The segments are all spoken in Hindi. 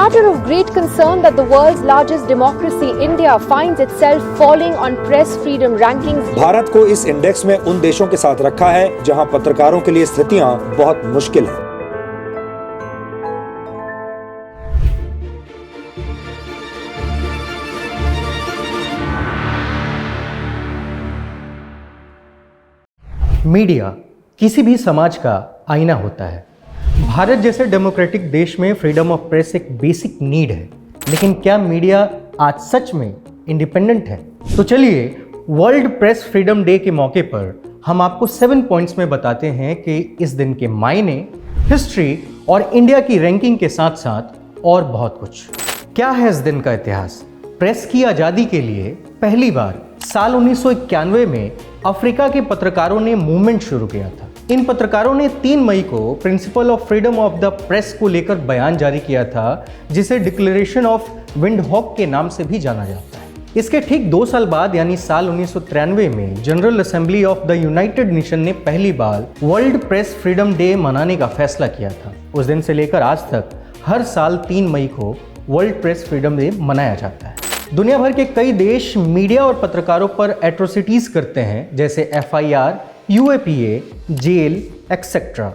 matter of great concern that the world's largest democracy, India, finds itself falling on press freedom rankings. Bharat को इस इंडेक्स में उन देशों के साथ रखा है जहां पत्रकारों के लिए स्थितियां बहुत मुश्किल हैं। मीडिया किसी भी समाज का आईना होता है। भारत जैसे डेमोक्रेटिक देश में फ्रीडम ऑफ प्रेस एक बेसिक नीड है, लेकिन क्या मीडिया आज सच में इंडिपेंडेंट है? तो चलिए वर्ल्ड प्रेस फ्रीडम डे के मौके पर हम आपको 7 पॉइंट्स में बताते हैं कि इस दिन के मायने, हिस्ट्री और इंडिया की रैंकिंग के साथ साथ और बहुत कुछ। क्या है इस दिन का इतिहास? प्रेस की आज़ादी के लिए पहली बार साल 1991 में अफ्रीका के पत्रकारों ने मूवमेंट शुरू किया था। इन पत्रकारों ने 3 मई को principle of freedom of the press को लेकर बयान जारी किया था, जिसे डिक्लेरेशन ऑफ विंडहॉक के नाम से भी जाना जाता है। इसके ठीक 2 साल बाद यानी साल 1993 में general assembly of the United nation ने पहली बार वर्ल्ड प्रेस फ्रीडम डे मनाने का फैसला किया था। उस दिन से लेकर आज तक हर साल 3 मई को वर्ल्ड प्रेस फ्रीडम डे मनाया जाता है। दुनिया भर के कई देश मीडिया और पत्रकारों पर एट्रोसिटीज करते हैं, जैसे FIR, UAPA, jail etcetera.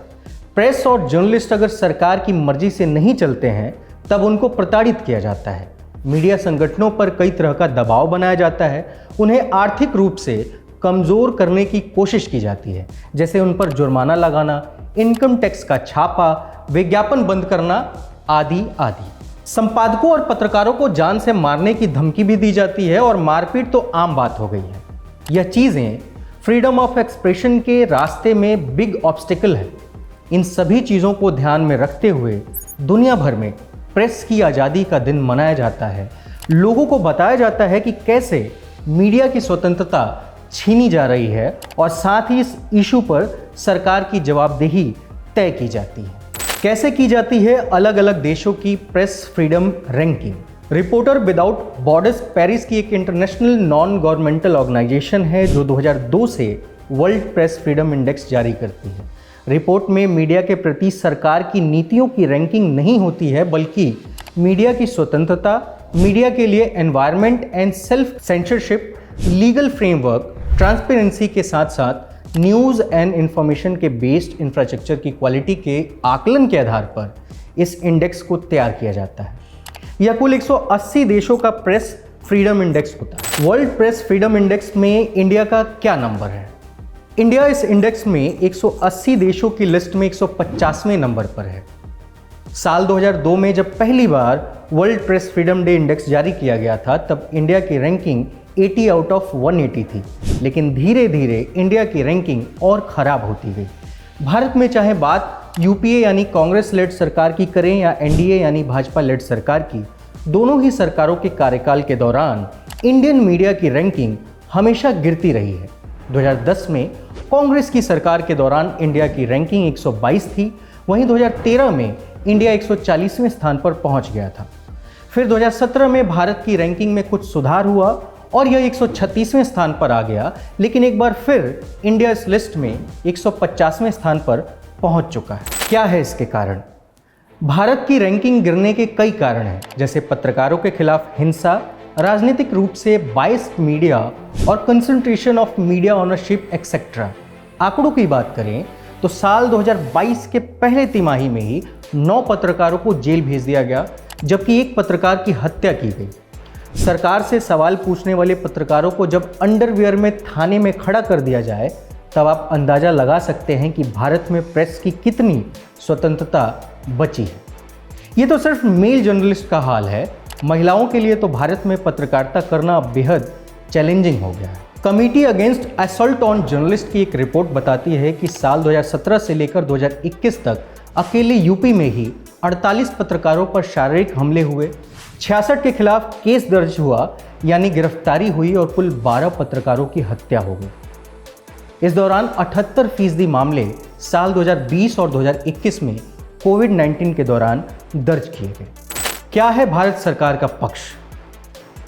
Press और जर्नलिस्ट अगर सरकार की मर्जी से नहीं चलते हैं तब उनको प्रताड़ित किया जाता है। मीडिया संगठनों पर कई तरह का दबाव बनाया जाता है, उन्हें आर्थिक रूप से कमज़ोर करने की कोशिश की जाती है, जैसे उन पर जुर्माना लगाना, इनकम टैक्स का छापा, विज्ञापन बंद करना आदि आदि। संपादकों और पत्रकारों को जान से मारने की धमकी भी दी जाती है और मारपीट तो आम बात हो गई है। यह चीज़ें फ्रीडम ऑफ एक्सप्रेशन के रास्ते में बिग ऑब्स्टिकल है। इन सभी चीज़ों को ध्यान में रखते हुए दुनिया भर में प्रेस की आज़ादी का दिन मनाया जाता है। लोगों को बताया जाता है कि कैसे मीडिया की स्वतंत्रता छीनी जा रही है और साथ ही इस इशू पर सरकार की जवाबदेही तय की जाती है। कैसे की जाती है अलग अलग देशों की press freedom ranking? Reporter without borders Paris की एक इंटरनेशनल नॉन गवर्नमेंटल ऑर्गेनाइजेशन है जो 2002 से वर्ल्ड प्रेस फ्रीडम इंडेक्स जारी करती है। रिपोर्ट में मीडिया के प्रति सरकार की नीतियों की रैंकिंग नहीं होती है, बल्कि मीडिया की स्वतंत्रता, मीडिया के लिए environment and self censorship, legal framework, transparency के साथ साथ न्यूज़ एंड इंफॉर्मेशन के बेस्ड इंफ्रास्ट्रक्चर की क्वालिटी के आकलन के आधार पर इस इंडेक्स को तैयार किया जाता है। यह कुल 180 देशों का प्रेस फ्रीडम इंडेक्स होता है। वर्ल्ड प्रेस फ्रीडम इंडेक्स में इंडिया का क्या नंबर है? इंडिया इस इंडेक्स में 180 देशों की लिस्ट में 150वें नंबर पर है। साल 2002 में जब पहली बार world press freedom day index जारी किया गया था, तब इंडिया की रैंकिंग 80 आउट ऑफ 180 थी, लेकिन धीरे धीरे इंडिया की रैंकिंग और ख़राब होती गई। भारत में चाहे बात UPA यानी कांग्रेस लेड सरकार की करें या NDA यानी भाजपा लेड सरकार की, दोनों ही सरकारों के कार्यकाल के दौरान इंडियन मीडिया की रैंकिंग हमेशा गिरती रही है। 2010 में कांग्रेस की सरकार के दौरान इंडिया की रैंकिंग 122 थी, वहीं 2013 में इंडिया 140वें स्थान पर पहुंच गया था। फिर 2017 में भारत की रैंकिंग में कुछ सुधार हुआ और यह 136वें स्थान पर आ गया, लेकिन एक बार फिर इंडिया इस लिस्ट में 150वें स्थान पर पहुंच चुका है। क्या है इसके कारण? भारत की रैंकिंग गिरने के कई कारण हैं, जैसे पत्रकारों के खिलाफ हिंसा, राजनीतिक रूप से बायस्ड मीडिया और concentration of media ownership etcetera. आंकड़ों की बात करें तो साल 2022 के पहले तिमाही में ही 9 पत्रकारों को जेल भेज दिया गया, जबकि एक पत्रकार की हत्या की गई। सरकार से सवाल पूछने वाले पत्रकारों को जब अंडरवियर में थाने में खड़ा कर दिया जाए, तब आप अंदाज़ा लगा सकते हैं कि भारत में प्रेस की कितनी स्वतंत्रता बची है। ये तो सिर्फ मेल जर्नलिस्ट का हाल है, महिलाओं के लिए तो भारत में पत्रकारिता करना बेहद चैलेंजिंग हो गया है। Committee against assault on journalist की एक रिपोर्ट बताती है कि साल 2017 से लेकर 2021 तक अकेले यूपी में ही 48 पत्रकारों पर शारीरिक हमले हुए, 66 के खिलाफ केस दर्ज हुआ यानी गिरफ्तारी हुई और कुल 12 पत्रकारों की हत्या हो गई। इस दौरान 78% मामले साल 2020 और 2021 में कोविड-19 के दौरान दर्ज किए गए। क्या है भारत सरकार का पक्ष?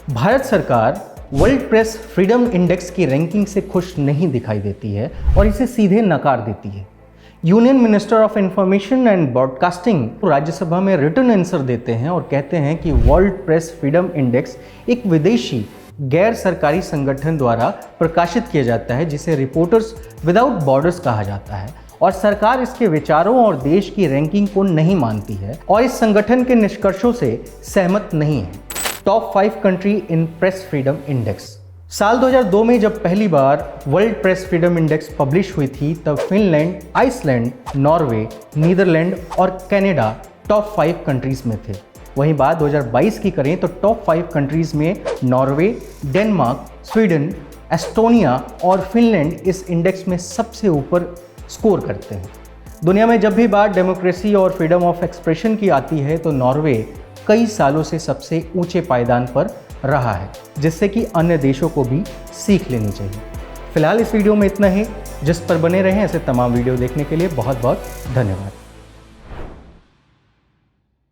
भारत सरकार वर्ल्ड प्रेस फ्रीडम इंडेक्स की रैंकिंग से खुश नहीं दिखाई देती है और इसे सीधे नकार देती है। Union minister of information and broadcasting Rajya Sabha में रिटन आंसर देते हैं और कहते हैं कि वर्ल्ड प्रेस फ्रीडम इंडेक्स एक विदेशी गैर सरकारी संगठन द्वारा प्रकाशित किया जाता है जिसे रिपोर्टर्स विदाउट बॉर्डर्स कहा जाता है, और सरकार इसके विचारों और देश की रैंकिंग को नहीं मानती है और इस संगठन के निष्कर्षों से सहमत नहीं है। Top 5 country in press freedom index. साल 2002 में जब पहली बार world press freedom index publish हुई थी तब फिनलैंड, आइसलैंड, नॉर्वे, नीदरलैंड और कनाडा टॉप 5 कंट्रीज में थे। वहीं बात 2022 की करें तो टॉप 5 कंट्रीज में नॉर्वे, डेनमार्क, स्वीडन, एस्टोनिया और फिनलैंड इस इंडेक्स में सबसे ऊपर स्कोर करते हैं। दुनिया में जब भी बात डेमोक्रेसी और फ्रीडम ऑफ एक्सप्रेशन की आती है तो नॉर्वे कई सालों से सबसे ऊंचे पायदान पर रहा है, जिससे कि अन्य देशों को भी सीख लेनी चाहिए। फिलहाल इस वीडियो में इतना ही। जिस पर बने रहें ऐसे तमाम वीडियो देखने के लिए बहुत बहुत धन्यवाद।